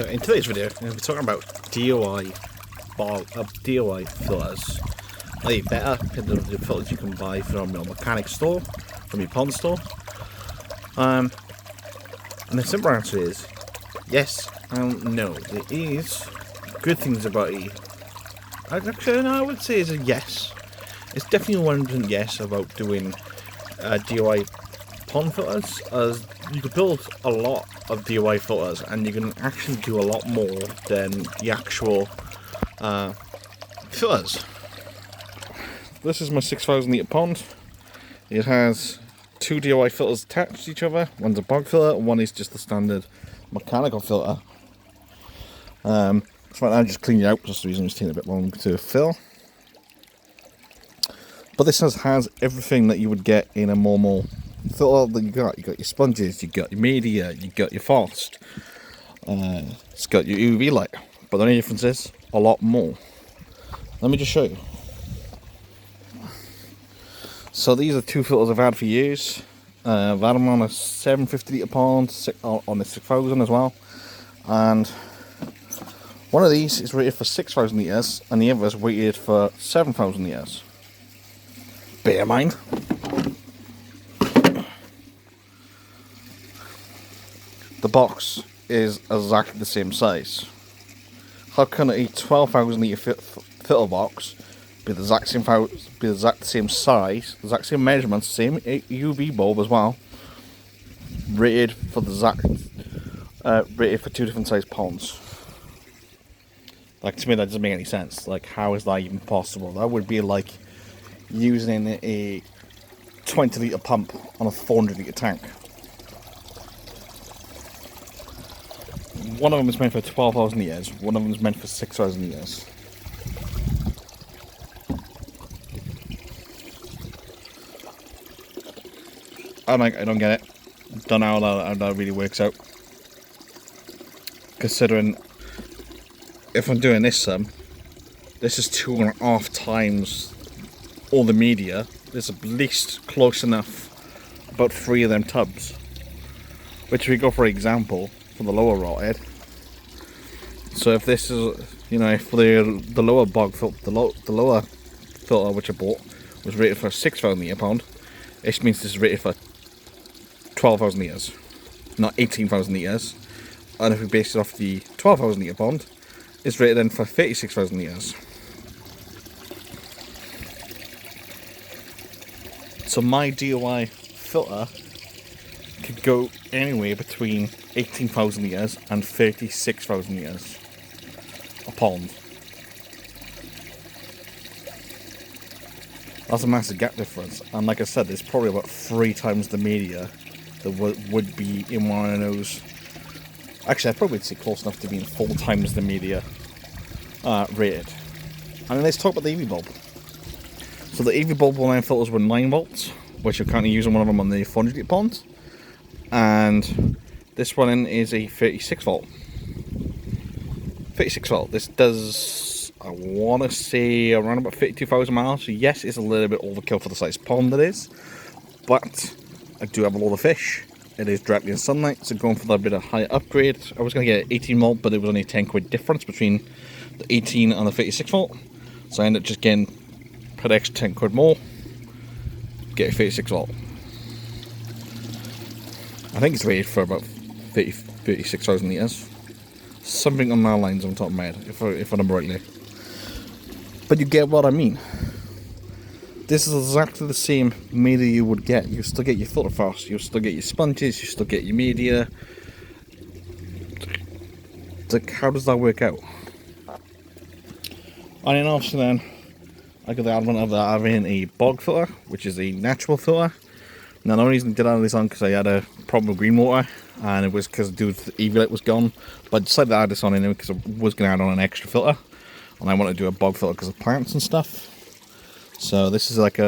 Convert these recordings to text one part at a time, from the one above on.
So in today's video, we're talking about DIY filters. They're better than the filters you can buy from your mechanic store, from your pond store. And the simple answer is yes and no. There is good things about it. Actually, no, I would say it's a yes. It's definitely 100% yes about doing DIY pond filters, as you could build a lot of DIY filters and you can actually do a lot more than the actual filters. This is my 6,000 litre pond. It has two DIY filters attached to each other. One's a bog filter, one is just the standard mechanical filter. So right now I'm just cleaning it out, just the reason it's taking a bit long to fill. But this has everything that you would get in a normal filter that you got. You got your sponges, you got your media, you got your frost. It's got your UV light, but the only difference is a lot more. Let me just show you. So these are two filters I've had for years. I've had them on a 750 litre pond, on the 6,000 as well. And one of these is rated for 6,000 litres and the other is rated for 7,000 litres. Bear in mind, the box is exactly the same size. How can a 12,000 litre filter box be the exact same size, the exact same measurements, same UV bulb as well, rated for two different size ponds? Like, to me that doesn't make any sense. Like, how is that even possible? That would be like using a 20 litre pump on a 400 litre tank. One of them is meant for 12,000 litres, one of them is meant for 6,000 litres. I don't get it. Don't know how that really works out. Considering if I'm doing this this is 2.5 times all the media. There's at least close enough about 3 of them tubs. Which we go for example for the lower rot head. So if this is, if the lower bog filter, the lower filter which I bought was rated for a 6,000 litre pond, it means this is rated for 12,000 litres, not 18,000 litres. And if we base it off the 12,000 litre pond, it's rated then for 36,000 litres. So my DIY filter could go anywhere between 18,000 litres and 36,000 litres a pond. That's a massive gap difference, and like I said, there's probably about 3 times the media that would be in one of those. Actually, I'd probably say close enough to being 4 times the media rated. And then let's talk about the EV bulb. So the EV bulb line filters were 9 volts, which I'm currently using one of them on the 400 litre pond. And this one is a 36 volt. 36 volt. This does, I want to say, around about 32,000 miles. So yes, it's a little bit overkill for the size pond it is. But I do have a lot of fish. It is directly in sunlight, so going for that bit of higher upgrade. I was going to get 18 volt, but it was only a 10 quid difference between the 18 and the 36 volt. So I ended up just getting, put the extra 10 quid more, get a 36 volt. I think it's rated for about 36,000 litres. Something on my lines on top of my head, if I remember rightly. But you get what I mean. This is exactly the same media you would get. You still get your filter frost, you still get your sponges, you still get your media. Like, how does that work out? And then obviously then, I got the advent of having a bog filter, which is a natural filter. Now the only reason I did add this on because I had a problem with green water, and it was because the dude's EV light was gone. But I decided to add this on anyway because I was going to add on an extra filter, and I wanted to do a bog filter because of plants and stuff. So this is like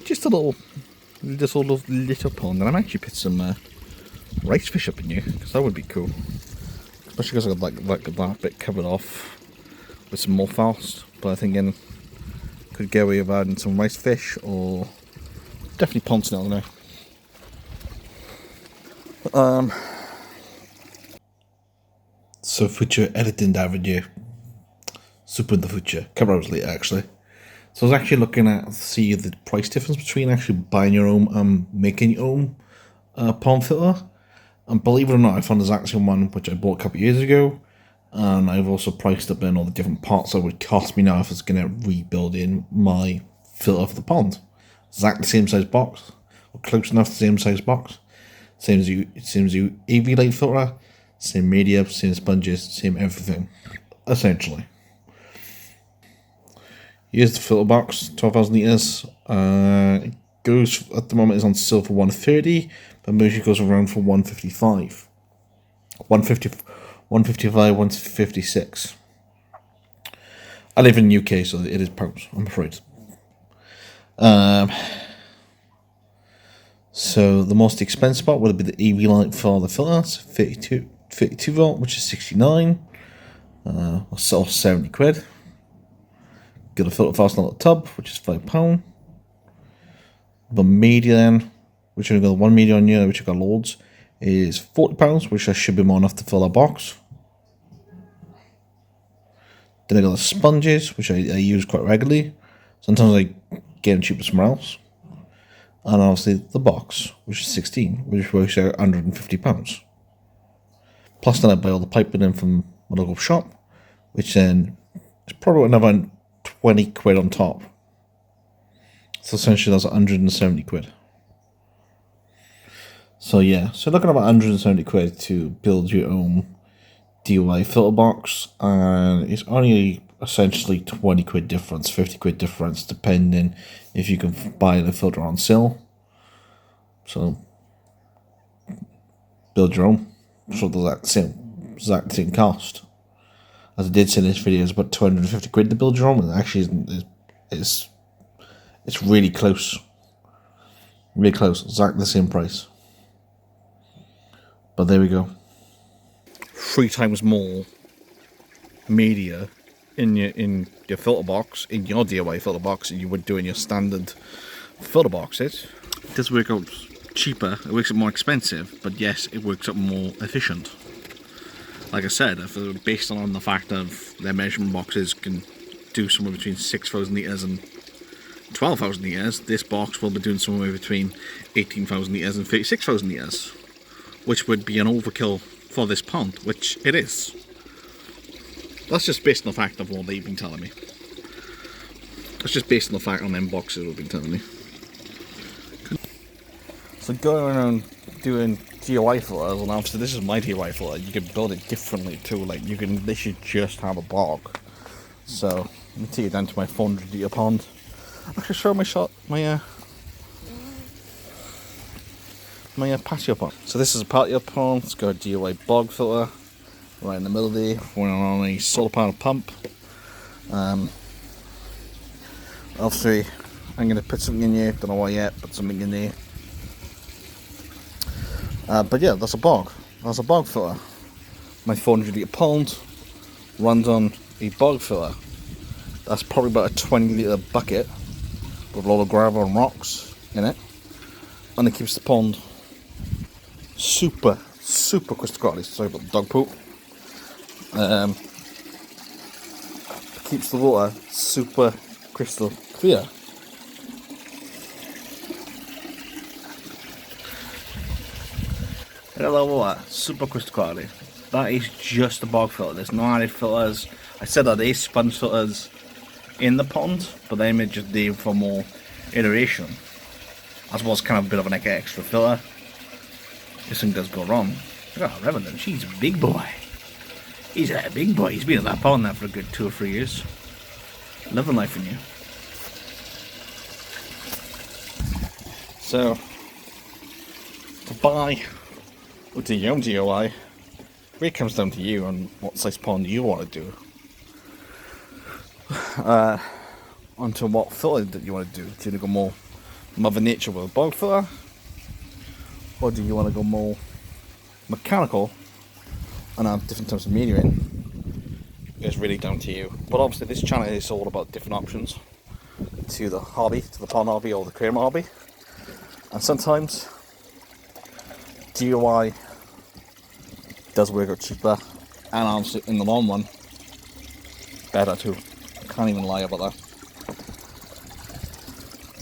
just a little pond, and I'm actually put some rice fish up in here because that would be cool, especially because I got like that bit covered off with some more frost. But I think could get away with adding some rice fish or definitely pond snail now. So future editing Dafyd here. Super in the future. Couple hours later actually. So I was actually looking at see the price difference between actually buying your own and making your own pond filter. And believe it or not, I found this actual one which I bought a couple of years ago. And I've also priced up in all the different parts that would cost me now if it's going to rebuild in my filter for the pond. Exactly the same size box, or close enough to the same size box. Same as you AV light filter, same media, same sponges, same everything, essentially. Here's the filter box, 12,000 litres. It goes, at the moment, is on sale for 130, but usually goes around for 155. 155, 156. I live in the UK, so it is pounds, I'm afraid. So the most expensive spot would be the EV light for the filter, so 32 volt, which is 69, or 70 quid. Get a filter fastener on the tub, which is £5. The media then, which I've got one media on here, which I've got loads, is £40, which should be more enough to fill a box. Then I got the sponges, which I use quite regularly. Sometimes I get them cheaper somewhere else. And obviously the box, which is 16, which works out £150. Plus then I buy all the piping in from my local shop, which then is probably another 20 quid on top. So essentially that's 170 quid. So yeah, so looking at about 170 quid to build your own DIY filter box, and it's only essentially 20 quid difference, 50 quid difference, depending if you can buy the filter on sale. So build your own. So the exact same cost. As I did say in this video, it's about 250 quid to build your own, and actually it's really close. Really close, exactly the same price. But there we go. 3 times more media in your filter box, in your DIY filter box, than you would do in your standard filter boxes. It does work out cheaper, it works out more expensive, but yes, it works out more efficient. Like I said, if they're based on the fact of their measurement boxes can do somewhere between 6,000 litres and 12,000 litres, this box will be doing somewhere between 18,000 litres and 36,000 litres, which would be an overkill for this pond, which it is. That's just based on the fact of what they've been telling me. That's just based on the fact on them boxes they've been telling me. So going around doing DIY filters, and obviously this is my DIY filter, you can build it differently too, like you can literally just have a bog. So, let me take it down to my 400 litre pond. I can show my patio pond. So this is a patio pond, it's got a DIY bog filter, right in the middle there, running on a solar panel pump. Obviously, I'm going to put something in here, don't know what yet, put something in there. But yeah, that's a bog filter. My 400 litre pond runs on a bog filter. That's probably about a 20 litre bucket with a lot of gravel and rocks in it, and it keeps the pond super crystal clear. Sorry about the dog poop. Keeps the water super crystal clear. Hello, water, super crystal clear. That is just a bog filter. There's no added filters. I said that there is sponge filters in the pond, but they may just do for more iteration. As well as kind of a bit of an extra filter. If something does go wrong. Look at Revenant, she's a big boy. He's a big boy. He's been in that pond now for a good 2 or 3 years. Loving life in you. So, to buy or to your own DIY, really comes down to you on what size pond you want to do. Onto what filter that you want to do. Do you want to go more Mother Nature with a bog filter? Or do you want to go more mechanical and have different types of media in? It's really down to you. But obviously this channel is all about different options to the hobby, to the pond hobby or the aquarium hobby. And sometimes DIY does work out cheaper And obviously in the long run, better too. Can't even lie about that.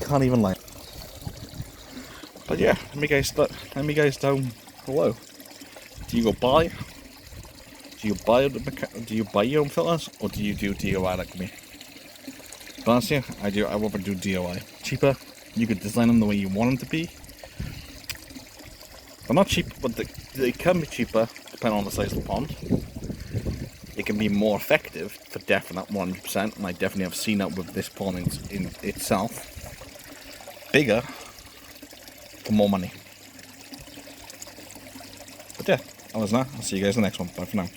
Can't even lie. But yeah, let me guys down below. Do you go buy? Do you buy your own filters, or do you do DIY like me? But honestly, I rather do DIY. Cheaper. You could design them the way you want them to be. They're not cheap, but they can be cheaper depending on the size of the pond. It can be more effective for definite 100%, and I definitely have seen that with this pond in itself. Bigger for more money. But yeah, other than that, I'll see you guys in the next one. Bye for now.